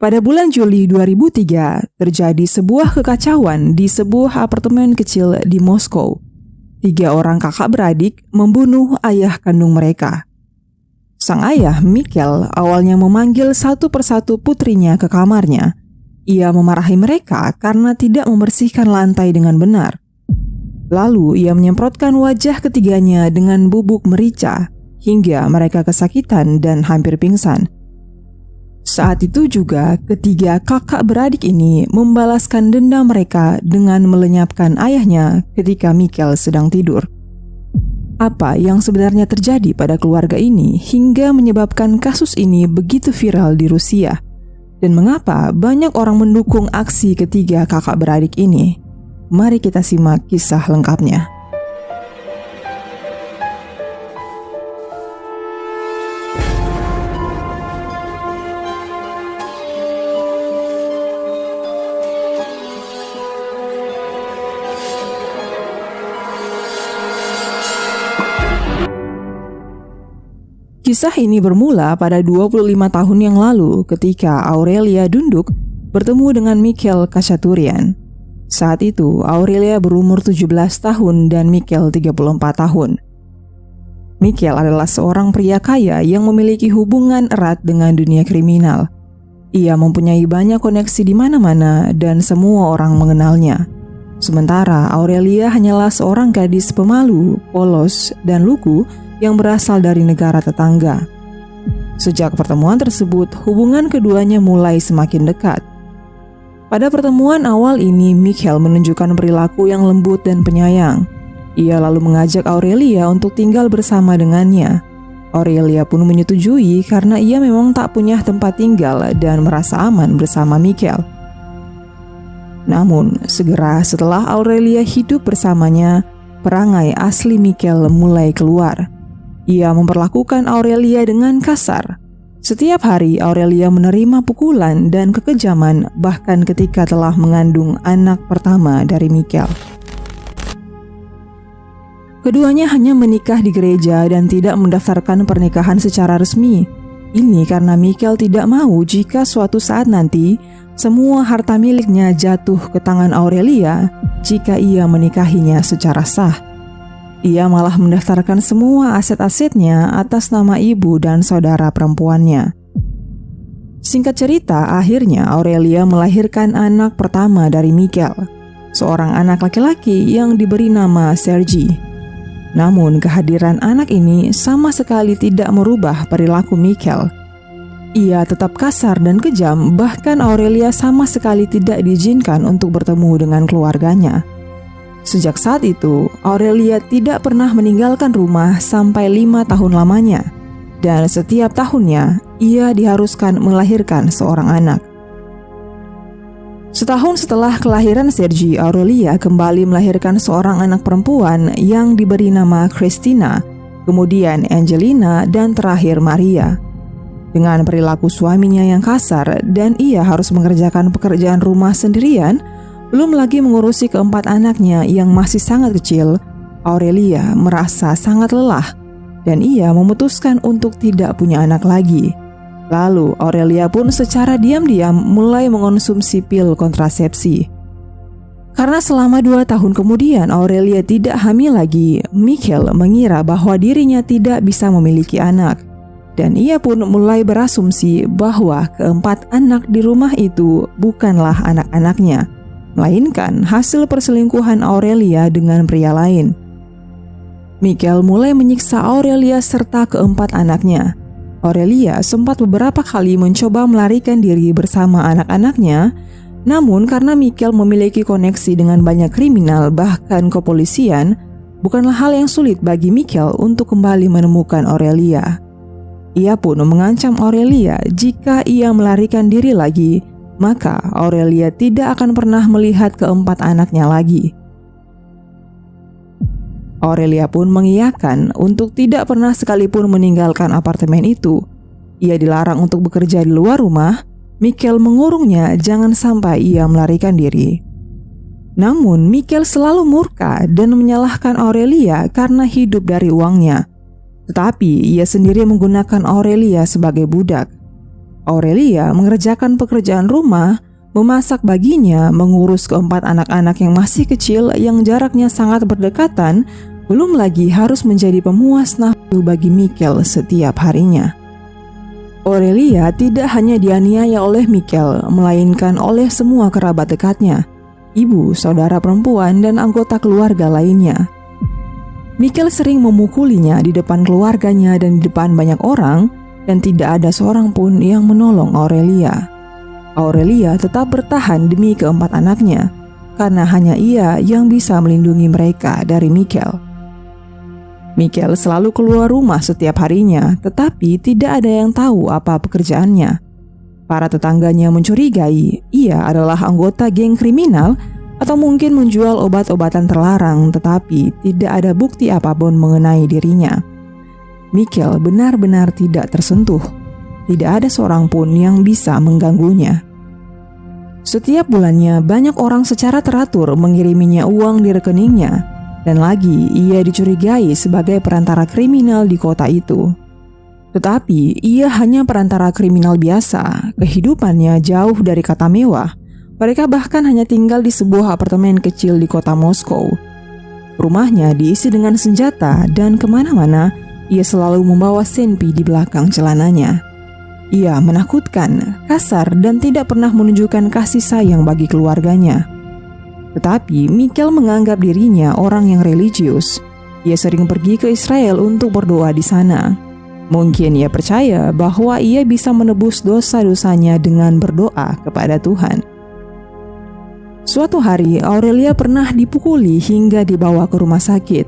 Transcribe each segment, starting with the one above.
Pada bulan Juli 2003, terjadi sebuah kekacauan di sebuah apartemen kecil di Moskow. 3 orang kakak beradik membunuh ayah kandung mereka. Sang ayah, Mikhail, awalnya memanggil satu persatu putrinya ke kamarnya. Ia memarahi mereka karena tidak membersihkan lantai dengan benar. Lalu ia menyemprotkan wajah ketiganya dengan bubuk merica hingga mereka kesakitan dan hampir pingsan. Saat itu juga ketiga kakak beradik ini membalaskan dendam mereka dengan melenyapkan ayahnya ketika Mikhail sedang tidur. Apa yang sebenarnya terjadi pada keluarga ini hingga menyebabkan kasus ini begitu viral di Rusia? Dan mengapa banyak orang mendukung aksi ketiga kakak beradik ini? Mari kita simak kisah lengkapnya. Kisah ini bermula pada 25 tahun yang lalu ketika Aurelia Dunduk bertemu dengan Mikhail Khachaturian. Saat itu Aurelia berumur 17 tahun dan Mikhail 34 tahun. Mikhail adalah seorang pria kaya yang memiliki hubungan erat dengan dunia kriminal. Ia mempunyai banyak koneksi di mana-mana dan semua orang mengenalnya. Sementara Aurelia hanyalah seorang gadis pemalu, polos, dan lugu yang berasal dari negara tetangga. Sejak pertemuan tersebut, hubungan keduanya mulai semakin dekat. Pada pertemuan awal ini, Mikhail menunjukkan perilaku yang lembut dan penyayang. Ia lalu mengajak Aurelia untuk tinggal bersama dengannya. Aurelia pun menyetujui karena ia memang tak punya tempat tinggal dan merasa aman bersama Mikhail. Namun, segera setelah Aurelia hidup bersamanya, perangai asli Mikhail mulai keluar. Ia memperlakukan Aurelia dengan kasar. Setiap hari Aurelia menerima pukulan dan kekejaman bahkan ketika telah mengandung anak pertama dari Mikhail. Keduanya hanya menikah di gereja dan tidak mendaftarkan pernikahan secara resmi. Ini karena Mikhail tidak mau jika suatu saat nanti semua harta miliknya jatuh ke tangan Aurelia jika ia menikahinya secara sah. Ia malah mendaftarkan semua aset-asetnya atas nama ibu dan saudara perempuannya. Singkat cerita, akhirnya Aurelia melahirkan anak pertama dari Mikhail, seorang anak laki-laki yang diberi nama Sergei. Namun kehadiran anak ini sama sekali tidak merubah perilaku Mikhail. Ia tetap kasar dan kejam, bahkan Aurelia sama sekali tidak diizinkan untuk bertemu dengan keluarganya. Sejak saat itu, Aurelia tidak pernah meninggalkan rumah sampai 5 tahun lamanya, dan setiap tahunnya ia diharuskan melahirkan seorang anak. Setahun setelah kelahiran Sergei, Aurelia kembali melahirkan seorang anak perempuan yang diberi nama Christina, kemudian Angelina, dan terakhir Maria. Dengan perilaku suaminya yang kasar dan ia harus mengerjakan pekerjaan rumah sendirian, belum lagi mengurusi keempat anaknya yang masih sangat kecil, Aurelia merasa sangat lelah dan ia memutuskan untuk tidak punya anak lagi. Lalu Aurelia pun secara diam-diam mulai mengonsumsi pil kontrasepsi. Karena selama 2 tahun kemudian Aurelia tidak hamil lagi, Mikhail mengira bahwa dirinya tidak bisa memiliki anak. Dan ia pun mulai berasumsi bahwa keempat anak di rumah itu bukanlah anak-anaknya, melainkan hasil perselingkuhan Aurelia dengan pria lain. Mikhail mulai menyiksa Aurelia serta keempat anaknya. Aurelia sempat beberapa kali mencoba melarikan diri bersama anak-anaknya, namun karena Mikhail memiliki koneksi dengan banyak kriminal bahkan kepolisian, bukanlah hal yang sulit bagi Mikhail untuk kembali menemukan Aurelia. Ia pun mengancam Aurelia jika ia melarikan diri lagi, maka Aurelia tidak akan pernah melihat keempat anaknya lagi. Aurelia pun mengiyakan untuk tidak pernah sekalipun meninggalkan apartemen itu. Ia dilarang untuk bekerja di luar rumah. Mikhail mengurungnya jangan sampai ia melarikan diri. Namun Mikhail selalu murka dan menyalahkan Aurelia karena hidup dari uangnya. Tetapi ia sendiri menggunakan Aurelia sebagai budak. Aurelia mengerjakan pekerjaan rumah, memasak baginya, mengurus keempat anak-anak yang masih kecil yang jaraknya sangat berdekatan, belum lagi harus menjadi pemuas nafsu bagi Mikel setiap harinya. Aurelia tidak hanya dianiaya oleh Mikel, melainkan oleh semua kerabat dekatnya, ibu, saudara perempuan, dan anggota keluarga lainnya. Mikel sering memukulinya di depan keluarganya dan di depan banyak orang, dan tidak ada seorang pun yang menolong Aurelia. Aurelia tetap bertahan demi keempat anaknya, karena hanya ia yang bisa melindungi mereka dari Mikel. Mikel selalu keluar rumah setiap harinya, tetapi tidak ada yang tahu apa pekerjaannya. Para tetangganya mencurigai ia adalah anggota geng kriminal atau mungkin menjual obat-obatan terlarang, tetapi tidak ada bukti apapun mengenai dirinya. Mikel benar-benar tidak tersentuh. Tidak ada seorang pun yang bisa mengganggunya. Setiap bulannya banyak orang secara teratur mengiriminya uang di rekeningnya, dan lagi ia dicurigai sebagai perantara kriminal di kota itu. Tetapi ia hanya perantara kriminal biasa, kehidupannya jauh dari kata mewah. Mereka bahkan hanya tinggal di sebuah apartemen kecil di kota Moskow. Rumahnya diisi dengan senjata dan kemana-mana ia selalu membawa senpi di belakang celananya. Ia menakutkan, kasar, dan tidak pernah menunjukkan kasih sayang bagi keluarganya. Tetapi Mikel menganggap dirinya orang yang religius. Ia sering pergi ke Israel untuk berdoa di sana. Mungkin ia percaya bahwa ia bisa menebus dosa-dosanya dengan berdoa kepada Tuhan. Suatu hari, Aurelia pernah dipukuli hingga dibawa ke rumah sakit.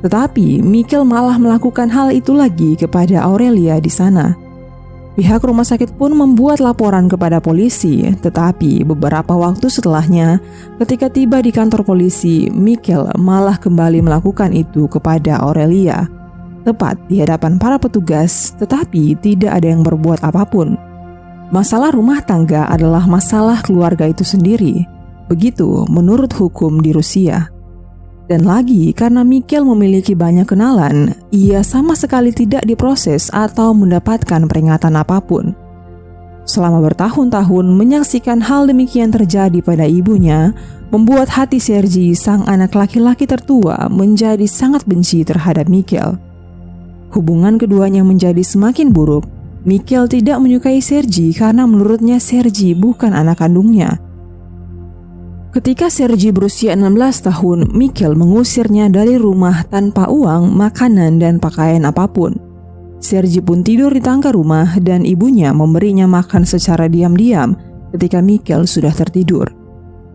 Tetapi Mikel malah melakukan hal itu lagi kepada Aurelia di sana. Pihak rumah sakit pun membuat laporan kepada polisi, tetapi beberapa waktu setelahnya, ketika tiba di kantor polisi, Mikel malah kembali melakukan itu kepada Aurelia. Tepat di hadapan para petugas, tetapi tidak ada yang berbuat apapun. Masalah rumah tangga adalah masalah keluarga itu sendiri. Begitu menurut hukum di Rusia. Dan lagi karena Mikel memiliki banyak kenalan, ia sama sekali tidak diproses atau mendapatkan peringatan apapun. Selama bertahun-tahun menyaksikan hal demikian terjadi pada ibunya, membuat hati Sergi, sang anak laki-laki tertua, menjadi sangat benci terhadap Mikel. Hubungan keduanya menjadi semakin buruk. Mikel tidak menyukai Sergi karena menurutnya Sergi bukan anak kandungnya. Ketika Sergi berusia 16 tahun, Mikel mengusirnya dari rumah tanpa uang, makanan, dan pakaian apapun. Sergi pun tidur di tangga rumah dan ibunya memberinya makan secara diam-diam ketika Mikel sudah tertidur.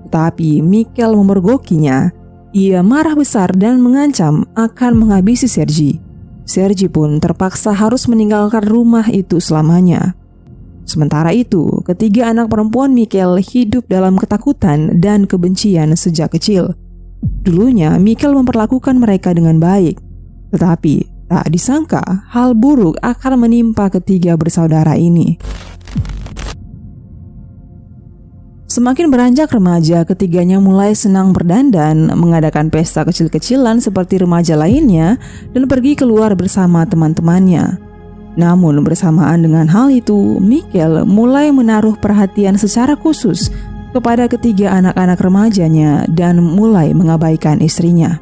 Tetapi Mikel memergokinya. Ia marah besar dan mengancam akan menghabisi Sergi. Sergi pun terpaksa harus meninggalkan rumah itu selamanya. Sementara itu, ketiga anak perempuan Mikel hidup dalam ketakutan dan kebencian sejak kecil. Dulunya Mikel memperlakukan mereka dengan baik, tetapi tak disangka hal buruk akan menimpa ketiga bersaudara ini. Semakin beranjak remaja, ketiganya mulai senang berdandan, mengadakan pesta kecil-kecilan seperti remaja lainnya, dan pergi keluar bersama teman-temannya. Namun bersamaan dengan hal itu, Mikel mulai menaruh perhatian secara khusus kepada ketiga anak-anak remajanya dan mulai mengabaikan istrinya.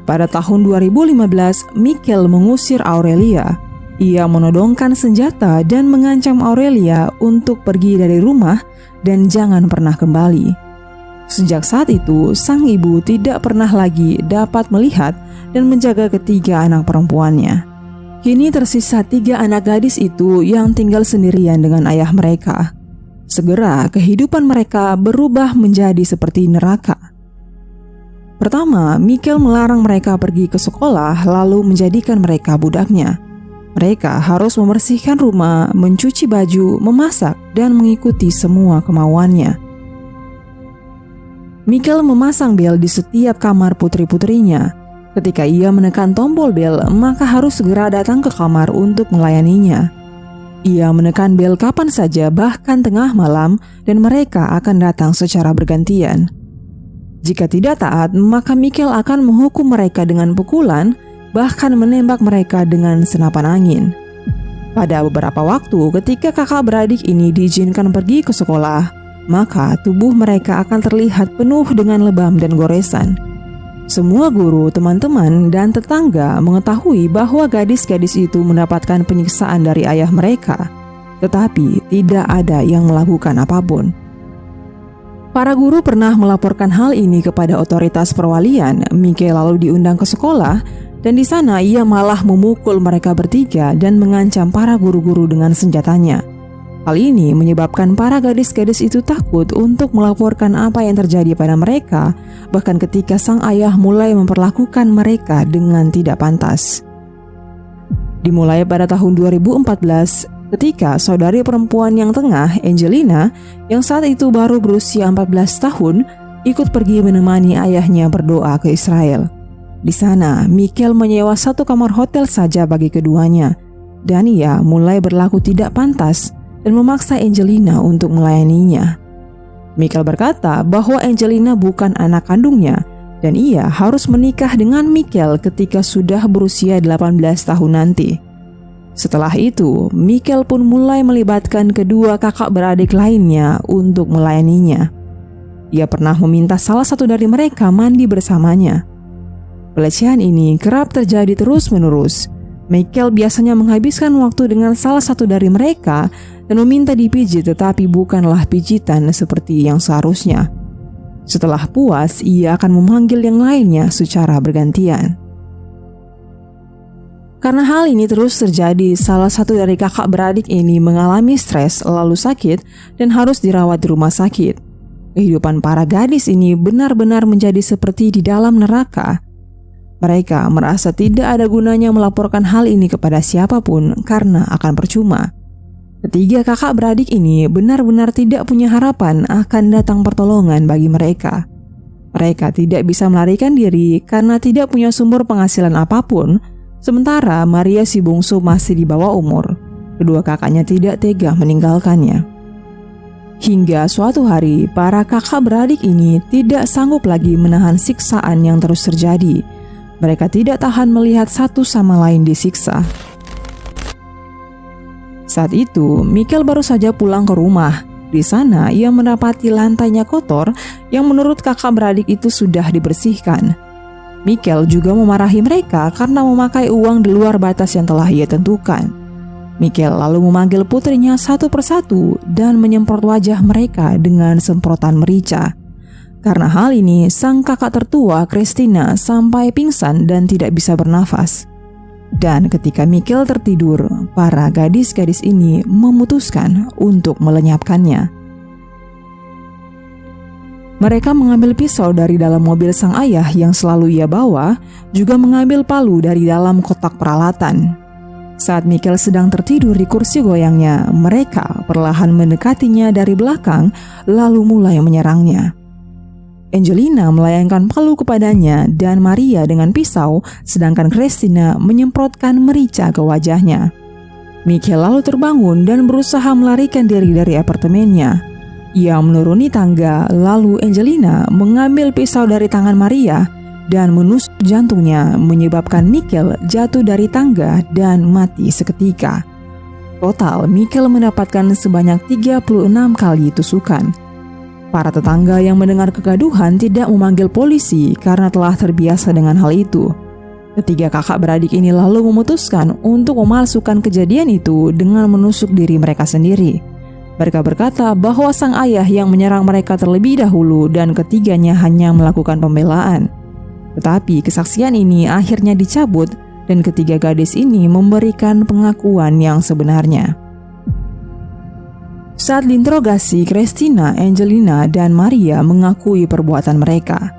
Pada tahun 2015, Mikel mengusir Aurelia. Ia menodongkan senjata dan mengancam Aurelia untuk pergi dari rumah dan jangan pernah kembali. Sejak saat itu, sang ibu tidak pernah lagi dapat melihat dan menjaga ketiga anak perempuannya. Kini tersisa 3 anak gadis itu yang tinggal sendirian dengan ayah mereka. Segera kehidupan mereka berubah menjadi seperti neraka. Pertama, Mikel melarang mereka pergi ke sekolah lalu menjadikan mereka budaknya. Mereka harus membersihkan rumah, mencuci baju, memasak, dan mengikuti semua kemauannya. Mikel memasang bel di setiap kamar putri-putrinya. Ketika ia menekan tombol bel, maka harus segera datang ke kamar untuk melayaninya. Ia menekan bel kapan saja, bahkan tengah malam, dan mereka akan datang secara bergantian. Jika tidak taat, maka Mikel akan menghukum mereka dengan pukulan, bahkan menembak mereka dengan senapan angin. Pada beberapa waktu ketika kakak beradik ini diizinkan pergi ke sekolah, maka tubuh mereka akan terlihat penuh dengan lebam dan goresan. Semua guru, teman-teman, dan tetangga mengetahui bahwa gadis-gadis itu mendapatkan penyiksaan dari ayah mereka, tetapi tidak ada yang melakukan apapun. Para guru pernah melaporkan hal ini kepada otoritas perwalian. Michael lalu diundang ke sekolah, dan di sana ia malah memukul mereka bertiga dan mengancam para guru-guru dengan senjatanya. Hal ini menyebabkan para gadis-gadis itu takut untuk melaporkan apa yang terjadi pada mereka, bahkan ketika sang ayah mulai memperlakukan mereka dengan tidak pantas. Dimulai pada tahun 2014, ketika saudari perempuan yang tengah, Angelina, yang saat itu baru berusia 14 tahun, ikut pergi menemani ayahnya berdoa ke Israel. Di sana, Michael menyewa satu kamar hotel saja bagi keduanya, dan ia mulai berlaku tidak pantas dan memaksa Angelina untuk melayaninya. Michael berkata bahwa Angelina bukan anak kandungnya, dan ia harus menikah dengan Michael ketika sudah berusia 18 tahun nanti. Setelah itu, Michael pun mulai melibatkan kedua kakak beradik lainnya untuk melayaninya. Ia pernah meminta salah satu dari mereka mandi bersamanya. Pelecehan ini kerap terjadi terus-menerus. Michael biasanya menghabiskan waktu dengan salah satu dari mereka dan meminta dipijit, tetapi bukanlah pijitan seperti yang seharusnya. Setelah puas, ia akan memanggil yang lainnya secara bergantian. Karena hal ini terus terjadi, salah satu dari kakak beradik ini mengalami stres lalu sakit dan harus dirawat di rumah sakit. Kehidupan para gadis ini benar-benar menjadi seperti di dalam neraka. Mereka merasa tidak ada gunanya melaporkan hal ini kepada siapapun karena akan percuma. Ketiga kakak beradik ini benar-benar tidak punya harapan akan datang pertolongan bagi mereka. Mereka tidak bisa melarikan diri karena tidak punya sumber penghasilan apapun, sementara Maria si bungsu masih di bawah umur. Kedua kakaknya tidak tega meninggalkannya. Hingga suatu hari, para kakak beradik ini tidak sanggup lagi menahan siksaan yang terus terjadi. Mereka tidak tahan melihat satu sama lain disiksa. Saat itu, Michael baru saja pulang ke rumah. Di sana, ia mendapati lantainya kotor yang menurut kakak beradik itu sudah dibersihkan. Michael juga memarahi mereka karena memakai uang di luar batas yang telah ia tentukan. Michael lalu memanggil putrinya satu persatu dan menyemprot wajah mereka dengan semprotan merica. Karena hal ini, sang kakak tertua, Christina, sampai pingsan dan tidak bisa bernafas. Dan ketika Michael tertidur, para gadis-gadis ini memutuskan untuk melenyapkannya. Mereka mengambil pisau dari dalam mobil sang ayah yang selalu ia bawa, juga mengambil palu dari dalam kotak peralatan. Saat Michael sedang tertidur di kursi goyangnya, mereka perlahan mendekatinya dari belakang lalu mulai menyerangnya. Angelina melayangkan palu kepadanya dan Maria dengan pisau, sedangkan Christina menyemprotkan merica ke wajahnya. Michael lalu terbangun dan berusaha melarikan diri dari apartemennya. Ia menuruni tangga, lalu Angelina mengambil pisau dari tangan Maria dan menusuk jantungnya, menyebabkan Michael jatuh dari tangga dan mati seketika. Total, Michael mendapatkan sebanyak 36 kali tusukan. Para tetangga yang mendengar kegaduhan tidak memanggil polisi karena telah terbiasa dengan hal itu. Ketiga kakak beradik ini lalu memutuskan untuk memalsukan kejadian itu dengan menusuk diri mereka sendiri. Mereka berkata bahwa sang ayah yang menyerang mereka terlebih dahulu dan ketiganya hanya melakukan pembelaan. Tetapi kesaksian ini akhirnya dicabut dan ketiga gadis ini memberikan pengakuan yang sebenarnya. Saat diinterogasi, Christina, Angelina, dan Maria mengakui perbuatan mereka.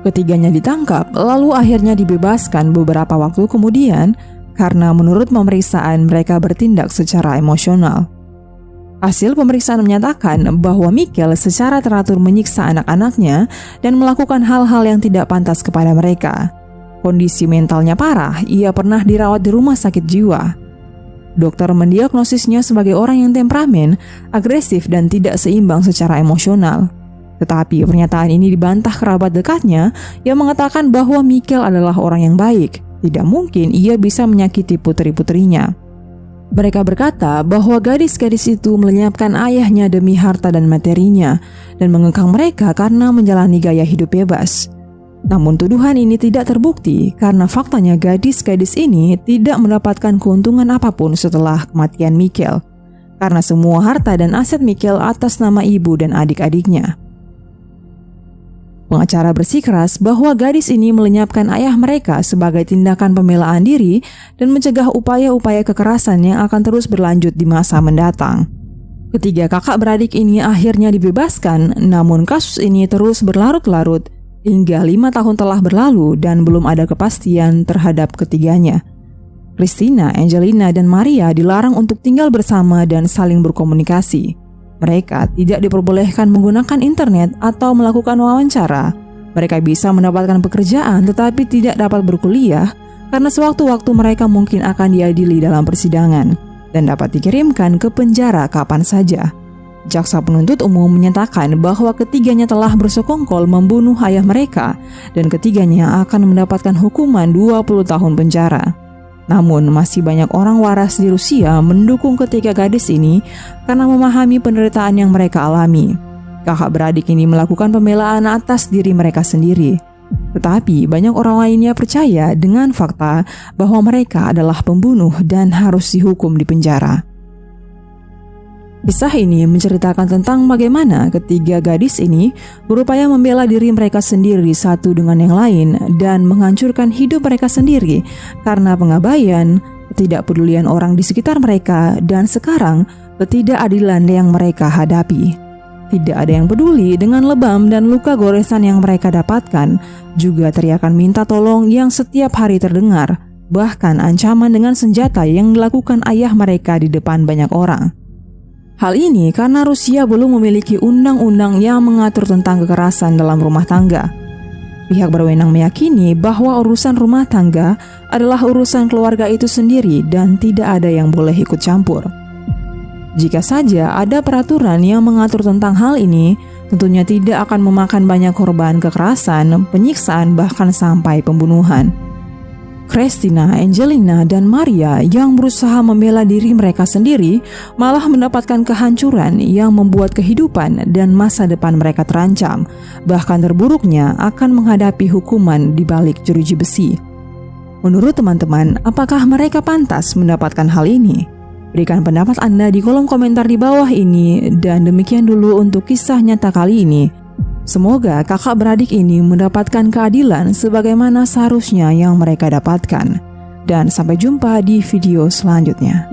Ketiganya ditangkap, lalu akhirnya dibebaskan beberapa waktu kemudian karena menurut pemeriksaan mereka bertindak secara emosional. Hasil pemeriksaan menyatakan bahwa Michael secara teratur menyiksa anak-anaknya dan melakukan hal-hal yang tidak pantas kepada mereka. Kondisi mentalnya parah, ia pernah dirawat di rumah sakit jiwa. Dokter mendiagnosisnya sebagai orang yang temperamen, agresif, dan tidak seimbang secara emosional. Tetapi pernyataan ini dibantah kerabat dekatnya yang mengatakan bahwa Michael adalah orang yang baik. Tidak mungkin ia bisa menyakiti putri-putrinya. Mereka berkata bahwa gadis-gadis itu melenyapkan ayahnya demi harta dan materinya dan mengekang mereka karena menjalani gaya hidup bebas. Namun tuduhan ini tidak terbukti karena faktanya gadis-gadis ini tidak mendapatkan keuntungan apapun setelah kematian Michal, karena semua harta dan aset Michal atas nama ibu dan adik-adiknya. Pengacara bersikeras bahwa gadis ini melenyapkan ayah mereka sebagai tindakan pembelaan diri dan mencegah upaya-upaya kekerasan yang akan terus berlanjut di masa mendatang. Ketiga kakak beradik ini akhirnya dibebaskan, namun kasus ini terus berlarut-larut hingga 5 tahun telah berlalu dan belum ada kepastian terhadap ketiganya. Christina, Angelina, dan Maria dilarang untuk tinggal bersama dan saling berkomunikasi. Mereka tidak diperbolehkan menggunakan internet atau melakukan wawancara. Mereka bisa mendapatkan pekerjaan tetapi tidak dapat berkuliah karena sewaktu-waktu mereka mungkin akan diadili dalam persidangan dan dapat dikirimkan ke penjara kapan saja. Jaksa penuntut umum menyatakan bahwa ketiganya telah bersekongkol membunuh ayah mereka dan ketiganya akan mendapatkan hukuman 20 tahun penjara. Namun masih banyak orang waras di Rusia mendukung ketiga gadis ini karena memahami penderitaan yang mereka alami. Kakak beradik ini melakukan pembelaan atas diri mereka sendiri. Tetapi banyak orang lainnya percaya dengan fakta bahwa mereka adalah pembunuh dan harus dihukum di penjara. Kisah ini menceritakan tentang bagaimana ketiga gadis ini berupaya membela diri mereka sendiri satu dengan yang lain dan menghancurkan hidup mereka sendiri karena pengabaian, ketidakpedulian orang di sekitar mereka, dan sekarang ketidakadilan yang mereka hadapi. Tidak ada yang peduli dengan lebam dan luka goresan yang mereka dapatkan, juga teriakan minta tolong yang setiap hari terdengar, bahkan ancaman dengan senjata yang dilakukan ayah mereka di depan banyak orang. Hal ini karena Rusia belum memiliki undang-undang yang mengatur tentang kekerasan dalam rumah tangga. Pihak berwenang meyakini bahwa urusan rumah tangga adalah urusan keluarga itu sendiri dan tidak ada yang boleh ikut campur. Jika saja ada peraturan yang mengatur tentang hal ini, tentunya tidak akan memakan banyak korban kekerasan, penyiksaan, bahkan sampai pembunuhan. Christina, Angelina, dan Maria yang berusaha membela diri mereka sendiri malah mendapatkan kehancuran yang membuat kehidupan dan masa depan mereka terancam. Bahkan terburuknya akan menghadapi hukuman di balik jeruji besi. Menurut teman-teman, apakah mereka pantas mendapatkan hal ini? Berikan pendapat Anda di kolom komentar di bawah ini, dan demikian dulu untuk kisah nyata kali ini. Semoga kakak beradik ini mendapatkan keadilan sebagaimana seharusnya yang mereka dapatkan. Dan sampai jumpa di video selanjutnya.